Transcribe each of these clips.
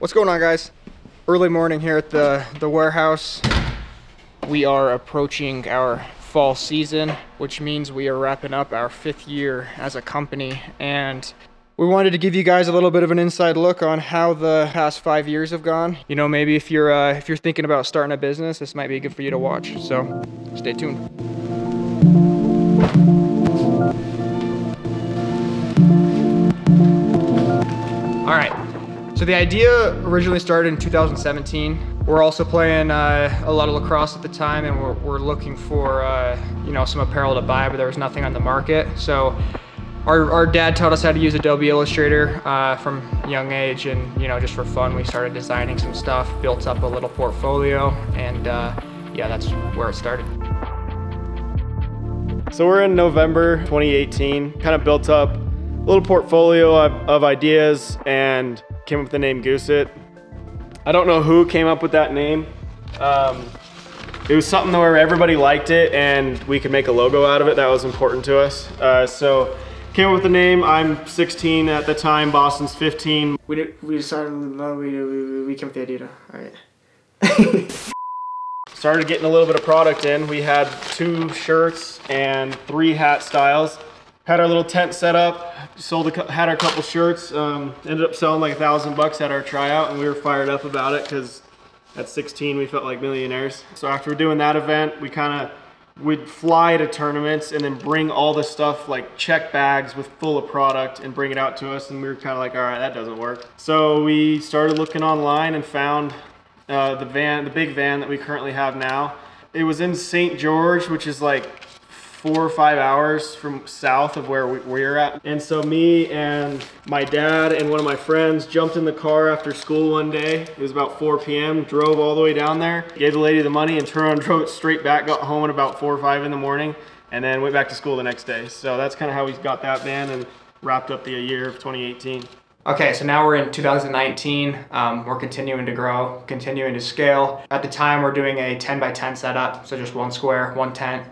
What's going on, guys? Early morning here at the warehouse. We are approaching our fall season, which means we are wrapping up our 5th year as a company, and we wanted to give you guys a little bit of an inside look on how the past 5 years have gone. You know, maybe if you're thinking about starting a business, this might be good for you to watch. So stay tuned. All right. So the idea originally started in 2017. We're also playing a lot of lacrosse at the time, and we're looking for you know, some apparel to buy, but there was nothing on the market. So our dad taught us how to use Adobe Illustrator from a young age, and you know, just for fun, we started designing some stuff, built up a little portfolio, and yeah, that's where it started. So we're in November 2018, kind of built up a little portfolio of ideas and came up with the name Goose-It. I don't know who came up with that name. It was something where everybody liked it and we could make a logo out of it. That was important to us. So came up with the name. I'm 16 at the time, Boston's 15. We decided, no, we came with the idea, all right. Started getting a little bit of product in. We had 2 shirts and 3 hat styles. Had our little tent set up, had our couple shirts, ended up selling like $1,000 at our tryout, and we were fired up about it because at 16 we felt like millionaires. So after doing that event, we'd fly to tournaments and then bring all the stuff, like check bags with full of product, and bring it out to us, and we were kind of like, all right, that doesn't work. So we started looking online and found the big van that we currently have now. It was in St. George, which is like 4 or 5 hours from south of where we're at. And so me and my dad and one of my friends jumped in the car after school one day. It was about 4 p.m., drove all the way down there, gave the lady the money, and turned around and drove it straight back, got home at about 4 or 5 in the morning, and then went back to school the next day. So that's kind of how we got that van and wrapped up the year of 2018. Okay, so now we're in 2019. We're continuing to grow, continuing to scale. At the time, we're doing a 10 by 10 setup, so just 1 square, 1 tent.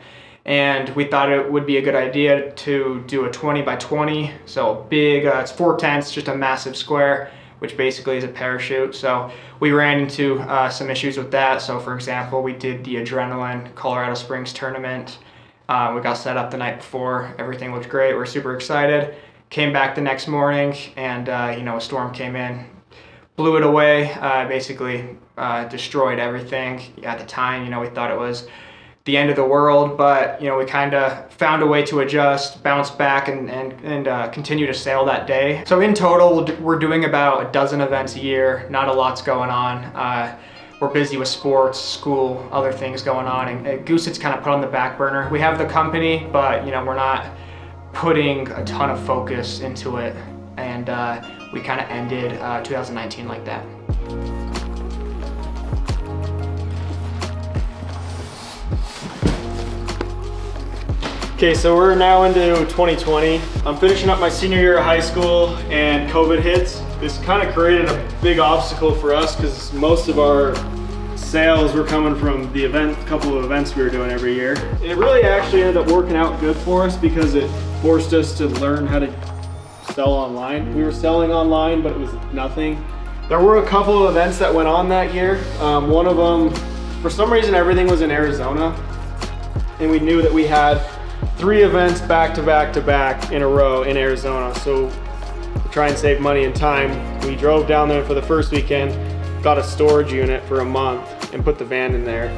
And we thought it would be a good idea to do a 20 by 20. So big, it's 4 tents, just a massive square, which basically is a parachute. So we ran into some issues with that. So for example, we did the Adrenaline Colorado Springs tournament. We got set up the night before. Everything looked great. We're super excited. Came back the next morning, and you know, a storm came in, blew it away, basically destroyed everything. At the time, you know, we thought it was the end of the world, but you know, we kind of found a way to adjust, bounce back, and continue to sail that day. So in total, we're doing about 12 events a year. Not a lot's going on. We're busy with sports, school, other things going on, and Goose-It's kind of put on the back burner. We have the company, but you know, we're not putting a ton of focus into it, and we kind of ended 2019 like that. Okay, so we're now into 2020. I'm finishing up my senior year of high school and COVID hits. This kind of created a big obstacle for us because most of our sales were coming from the couple of events we were doing every year. It really actually ended up working out good for us because it forced us to learn how to sell online. We were selling online, but it was nothing. There were a couple of events that went on that year. One of them, for some reason, everything was in Arizona, and we knew that we had 3 events back to back to back in a row in Arizona. So to try and save money and time, we drove down there for the first weekend, got a storage unit for a month and put the van in there.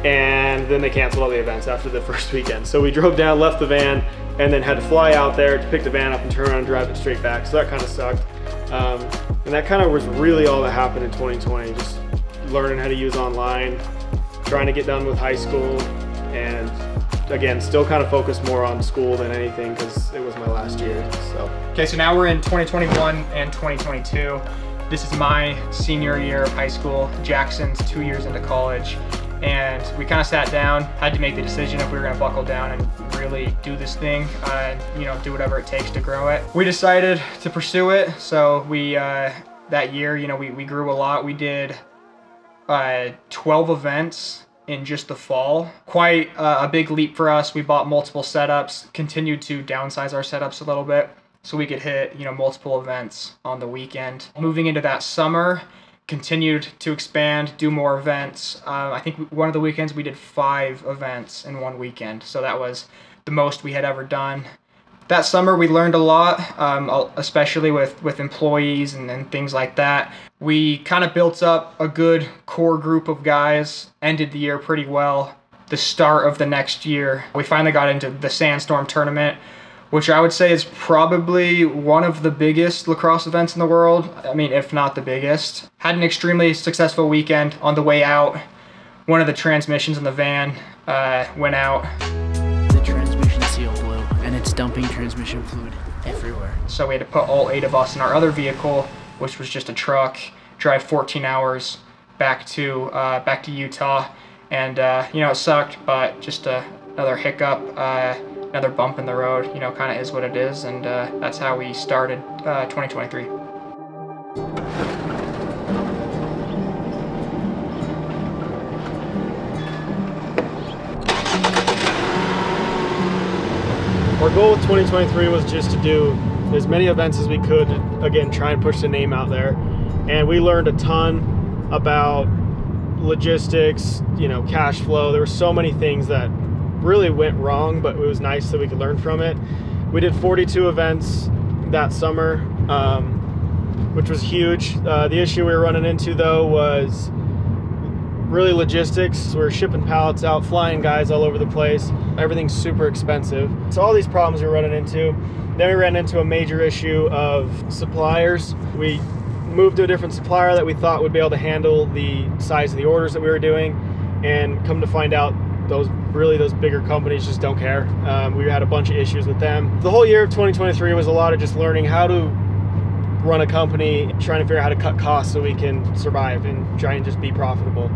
And then they canceled all the events after the first weekend. So we drove down, left the van, and then had to fly out there to pick the van up and turn around and drive it straight back. So that kind of sucked. And that kind of was really all that happened in 2020. Just learning how to use online, trying to get done with high school, and again, still kind of focused more on school than anything because it was my last year. So. Okay, so now we're in 2021 and 2022. This is my senior year of high school. Jackson's 2 years into college. And we kind of sat down, had to make the decision if we were gonna buckle down and really do this thing, you know, do whatever it takes to grow it. We decided to pursue it. So we, that year, you know, we grew a lot. We did 12 events in just the fall. Quite a big leap for us. We bought multiple setups, continued to downsize our setups a little bit so we could hit, you know, multiple events on the weekend. Moving into that summer, continued to expand, do more events. I think one of the weekends we did 5 events in one weekend, so that was the most we had ever done. That summer we learned a lot, especially with employees and things like that. We kind of built up a good core group of guys, ended the year pretty well. The start of the next year, we finally got into the Sandstorm tournament, which I would say is probably one of the biggest lacrosse events in the world. I mean, if not the biggest. Had an extremely successful weekend. On the way out, one of the transmissions in the van went out. The transmission seal blew, and it's dumping transmission fluid everywhere. So we had to put all 8 of us in our other vehicle, which was just a truck, drive 14 hours back to Utah. And, you know, it sucked, but just another hiccup. Another bump in the road, you know, kind of is what it is, and that's how we started 2023. Our goal with 2023 was just to do as many events as we could, again, try and push the name out there. And we learned a ton about logistics, you know, cash flow. There were so many things that really went wrong, but it was nice that we could learn from it. We did 42 events that summer, which was huge. The issue we were running into though was really logistics. We're shipping pallets out, flying guys all over the place. Everything's super expensive. So all these problems we were running into. Then we ran into a major issue of suppliers. We moved to a different supplier that we thought would be able to handle the size of the orders that we were doing, and come to find out those bigger companies just don't care. We had a bunch of issues with them. The whole year of 2023 was a lot of just learning how to run a company, trying to figure out how to cut costs so we can survive and try and just be profitable.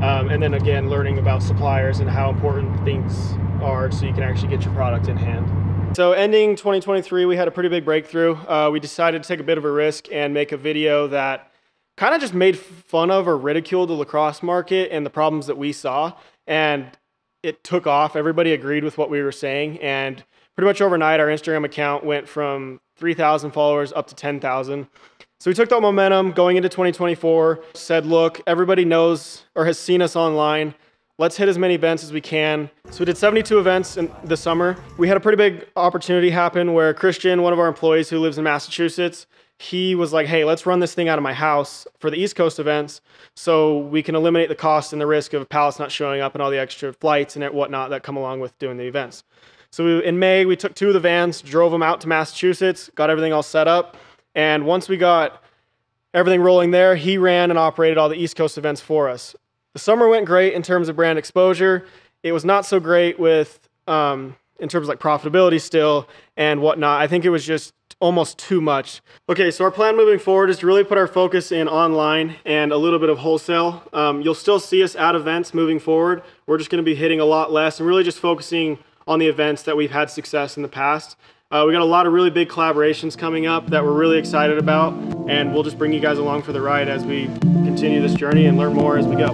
And then again, learning about suppliers and how important things are so you can actually get your product in hand. So ending 2023, we had a pretty big breakthrough. We decided to take a bit of a risk and make a video that kind of just made fun of or ridiculed the lacrosse market and the problems that we saw. And it took off. Everybody agreed with what we were saying, and pretty much overnight our Instagram account went from 3,000 followers up to 10,000. So we took that momentum going into 2024, said, look, everybody knows or has seen us online. Let's hit as many events as we can. So we did 72 events in the summer. We had a pretty big opportunity happen where Christian, one of our employees who lives in Massachusetts, he was like, hey, let's run this thing out of my house for the East Coast events so we can eliminate the cost and the risk of pallets not showing up and all the extra flights and whatnot that come along with doing the events. So in May, we took 2 of the vans, drove them out to Massachusetts, got everything all set up. And once we got everything rolling there, he ran and operated all the East Coast events for us. The summer went great in terms of brand exposure. It was not so great with, in terms of like profitability still and whatnot. I think it was just almost too much. Okay, so our plan moving forward is to really put our focus in online and a little bit of wholesale. You'll still see us at events moving forward. We're just gonna be hitting a lot less and really just focusing on the events that we've had success in the past. We got a lot of really big collaborations coming up that we're really excited about, and we'll just bring you guys along for the ride as we continue this journey and learn more as we go.